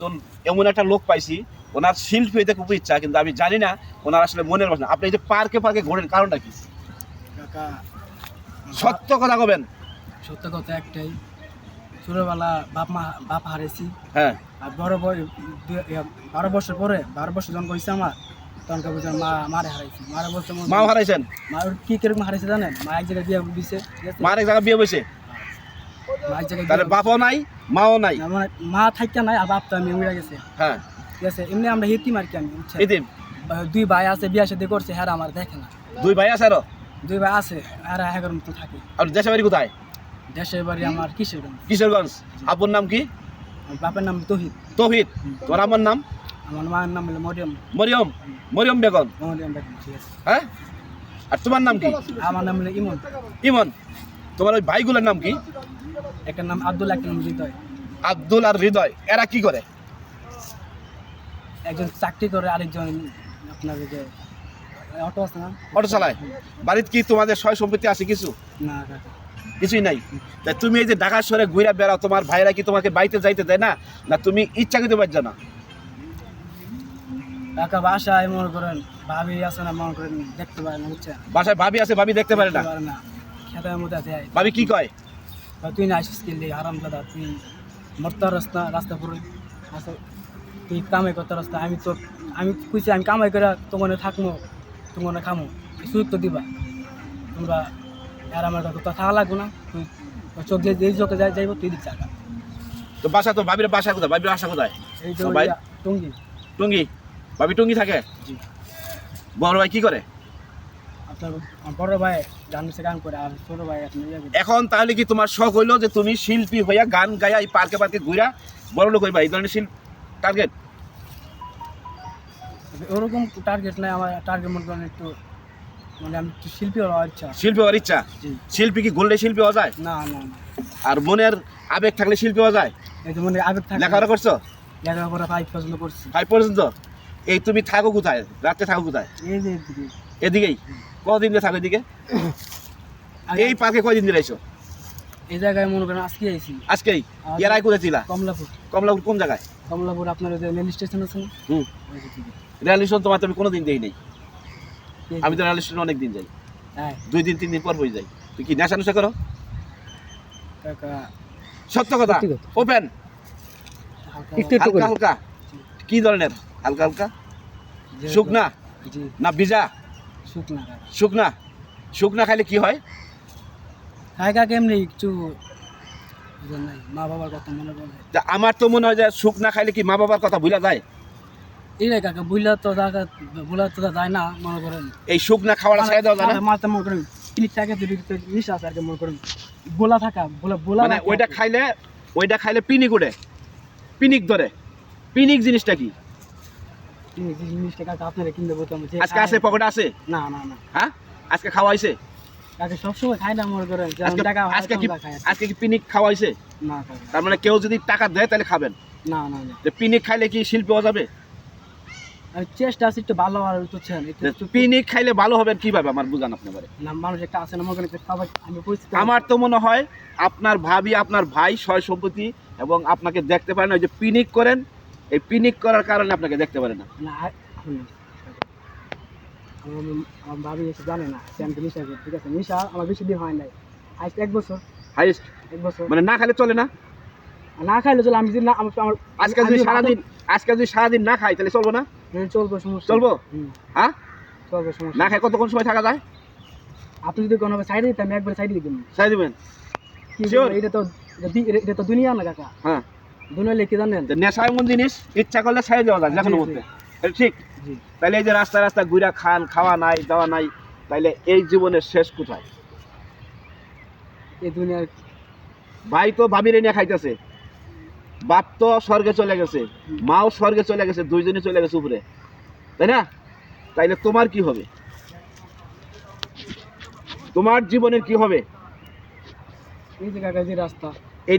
তো এমন একটা লোক পাইছি, ওনার শিল্পী হইতে খুব ইচ্ছা, কিন্তু আমি জানি না ওনার আসলে মনের বাসনা। আপনি এই যে পার্কে পার্কে ঘোরেন, কারণটা কি? কাকা সত্য কথা বলবেন। সত্য কথা একটাই, ছোটবেলা বাপ হারাইছি। হ্যাঁ, আর বড় বড় 12 বছর যখন হয়েছে আমার, তখন বুঝলাম মারে হারাইছি। মারে বলছে মাও হারাইছেন? মা ওর কি কিরকম হারাইছে জানেন? মা এক জায়গায় বিয়ে দিছে, ঠিক আছে? মার এক জায়গায় বিয়ে বসে, মা এক জায়গায় তাহলে বাপও নাই মাও নাই। মানে মা থাকতে নাই, আর বাপ তো আমি উড়ে গেছে, হ্যাঁ, ঠিক আছে? এমনি আমরা হিতিম আর কি। আমি বুঝছেন, ইতিম। 2 ভাই আছে, বিয়ে শাদী করছে, হ্যাঁ আমার দেখে না। 2 ভাই আছে আরো? 2 ভাই আছে, আর হ্যাঁ মতো থাকে। আর দেশের বাড়ি কোথায়? দেশের বাড়ি আমার কিশোরগঞ্জ। কিশোরগঞ্জ। আব্বুর নাম কি? আমার বাপের নাম তহিদ। তৌহিদ। তোমার আমার নাম? আমার মায়ের নাম হলো মরিয়ম। মরিয়ম। মরিয়ম বেগম। মরিয়ম বেগম, ঠিক আছে? হ্যাঁ, আর তোমার নাম কি? আমার নাম হলো ইমন। ইমন। তোমার ওই ভাইগুলোর নাম কি? একটা নাম আব্দুল, একটা নাম হৃদয়। আব্দুল আর হৃদয়, এরা কি করে? একজন চাকরি করে, আরেকজন আপনার ওই যে অটো আছে না, অটো চালায়। বাড়িতে কি তোমাদের সয় সম্পত্তি আছে কিছু? না কাকা। কিছুই নাই। তাই তুমি এই যে ঢাকা শহরে ঘুরে বেড়াও, তোমার ভাইরা কি তোমাকে বাড়িতে যাইতে দেয় না, না তুমি ইচ্ছাকৃত পারছো না? কাকা বাসায় মনে করেন ভাবি আছে না, মনে করেন দেখতে পারে না, বুঝছেন? বাসায় ভাবি আছে, ভাবি দেখতে পারে না? না, খেতের মধ্যে আছে। ভাবি কি কয়? তুই না আসিস কিনলি আরাম দাদা, তুই মরতে রাস্তা পুরো আসো, তুই কামাই করতে রাস্তা। আমি কইছি আমি কামাই করে তোমার থাকবো, তোমার খামো, সুযোগ তো দিবা তোমরা। আর আমার কথা থাকা লাগবো না, তুই চোখ দিয়ে যেই চোখে যাইব তুই দিক টাকা। তো বাসা তো ভাবির বাসা কোথায়? ভাবির বাসা কোথায়? এই যে ভাই টঙ্গি। টুঙ্গি। ভাবি টুঙ্গি থাকে? জি। বড় ভাই কি করে? আপনার বড় ভাই গান গান করে, আর ছোট ভাই আপনার এখন তাহলে কি তোমার শখ হইলো যে তুমি শিল্পী হইয়া গান গাইয়া এই পার্কে পার্কে ঘুরা বড় লোক হইবা, এই ধরনের টার্গেট? ওরকম টার্গেট নাই আমার। টার্গেট মনে করেন একটু, মানে আমি একটু শিল্পী হওয়ার ইচ্ছা। শিল্পী হওয়ার ইচ্ছা? জি। শিল্পী কি গড়লে শিল্পী হওয়া যায়? না না না, আর মনের আবেগ থাকলে শিল্পী হওয়া যায়? এই যে মনে আবেগ থাকে। লেখাপড়া করছো? লেখাপড়া 5 পর্যন্ত করছি। 5 পর্যন্ত? এই তুমি থাকো কোথায়, রাতে থাকো কোথায়? এই যে এদিকে। এদিকেই? কদিন দিয়ে থাকো এদিকে? এই পার্কে কয়দিন দিয়ে আইছো? এই জায়গায় মনে করেন আজকে আইছি। আজকেই? এর আগে কোথায় ছিলা? কমলাপুর। কমলাপুর কোন জায়গায়? কমলাপুর আপনার ওই যে রেল স্টেশন আছে না? হুম। ওই যে দিকে। রেল স্টেশন তোমার তো আমি কোনোদিন দেই নাই। এই যে- আমি তো রেল স্টেশন অনেক দিন যাই, হ্যাঁ 2 দিন 3 দিন পর বই যাই। তুই কি নেশা নেশা করো? কাকা, সত্য কথা, সত্যি কথা। ওপেন। হালকা- হালকা হালকা? কি ধরনের হালকা হালকা? যে- শুকনা জি, না ভিজা? শুকনা কাকা। শুকনা। শুকনা খাইলে কি হয়? কাকা কেমনি একটু বুঝেন নাই, মা বাবার কথা মনে পড়ে। তা আমার তো মনে হয় যে শুকনা খাইলে কি মা বাবার কথা ভুলা যায়? এই রে কাকা, বুলা তো যায় না, মনে করেন। এই শুকনা খাওয়াটা ছেড়ে দেওয়া যায় না? মাথা মনে করেন তিন টাকা যদি নিশা আছে আর কি, মনে করেন বোলা থাকা, বোলা মানে রাখা। ওইটা খাইলে পিনিক উঠে, পিনিক ধরে। পিনিক জিনিসটা কি? এই জিনিসটা কাকা আপনারা কিনতে বলতাম যে আজকে আছে, পকেটে আছে? না না না হ্যাঁ, আজকে খাওয়াইছে? কাকা সবসময় খাই না, মনে করেন যেমন টাকা হয় আজকে কি তেমন খাই। আজকে কি পিনিক খাওয়াইছে? না কাকা, তার মানে কেউ যদি টাকা দেয় তাহলে খাবেন? না না না, যে পিনিক খাইলে কি শিল্পী হওয়া যাবে? আমি চেষ্টা আছে একটু ভালো আর বুঝছেন একটু পিনিক খাইলে ভালো হবেন কিভাবে, আমার বুঝান আপনি পারে। না, মানুষ একটা আছে না, মনে করেন খাবার আমি পরিস্থিতি। আমার তো মনে হয় আপনার ভাবি, আপনার ভাই সয় সম্পত্তি এবং আপনাকে দেখতে পারে না, ওই যে পিনিক করেন, এই পিনিক করার কারণে আপনাকে দেখতে পারে না। না আমার ভাবি এসে জানে না যে আমি নিশা করি, ঠিক আছে? নিশা আমার বেশি দিন হয় নাই, আজ 1 বছর। হাইস্ট? 1 বছর মানে না খেলে চলে না? না খাইলে চলে, আমি যদি না আমার আজকে যদি সারাদিন না খাই তাহলে চলবো না? চলবো, সমস্যা চলবো? হুম, হ্যাঁ, চলবো, সমস্যা না খাই কতক্ষণ সময় থাকা যায়? আপনি যদি কোনো সাইডে দিতেন, আমি একবার সাইডে দিতাম। চাই দিবেন? কি Sure? এটা তো দুনিয়া না কাকা। হ্যাঁ, দুনিয়া লিখে জানেন? তো নেশা এমন জিনিস, ইচ্ছা করলে ছেড়ে দেওয়া যায় যে কোনো জি, মধ্যে। এটা ঠিক? জি। তাইলে এই যে রাস্তা রাস্তা ঘুরা খান, খাওয়া নাই, দাওয়া নাই, তাইলে এই জীবনের শেষ কোথায়? এই দুনিয়ার ভাই তো ভাবিরে নিয়ে খাইতেছে, বাপ তো স্বর্গে চলে গেছে, মাও স্বর্গে চলে গেছে, দুইজনই চলে গেছে উপরে, তাই না? তাইলে তোমার কি হবে? তোমার জীবনের কি হবে? এই যে কাকা যে রাস্তা, এই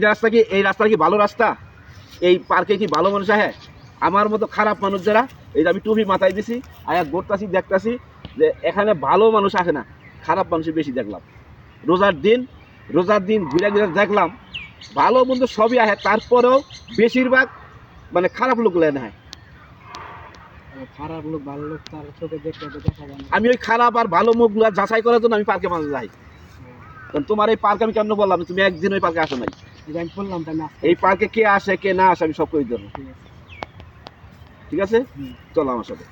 রাস্তা কি ভালো রাস্তা? এই পার্কে কি ভালো মানুষ আহে? আমার মতো খারাপ মানুষ যারা, এই যে আমি টুপি মাথায় দিছি, আয়া ঘুরতাছি, দেখতাছি যে এখানে ভালো মানুষ আসে না, খারাপ মানুষই বেশি দেখলাম। রোজার দিন ঘুরে ঘুরে দেখলাম ভালো মন্দ সবই আহে, তারপরেও বেশিরভাগ মানে খারাপ লোক লেন হয়। খারাপ লোক ভালো লোক তার চোখে দেখতে তো দেখা যায় না। আমি ওই খারাপ আর ভালো মুখগুলো যাচাই করার জন্য আমি পার্কে মাঝে যাই। কারণ তোমার এই পার্ক আমি কেমন বললাম, তুমি একদিন ওই পার্কে আসো নাই। এই যে আমি বললাম তো আমি আসতে এই পার্কে কে আসে কে না আসে আমি সব করে দেবো। ঠিক আছে। ঠিক আছে, হুম। চলো আমার সাথে।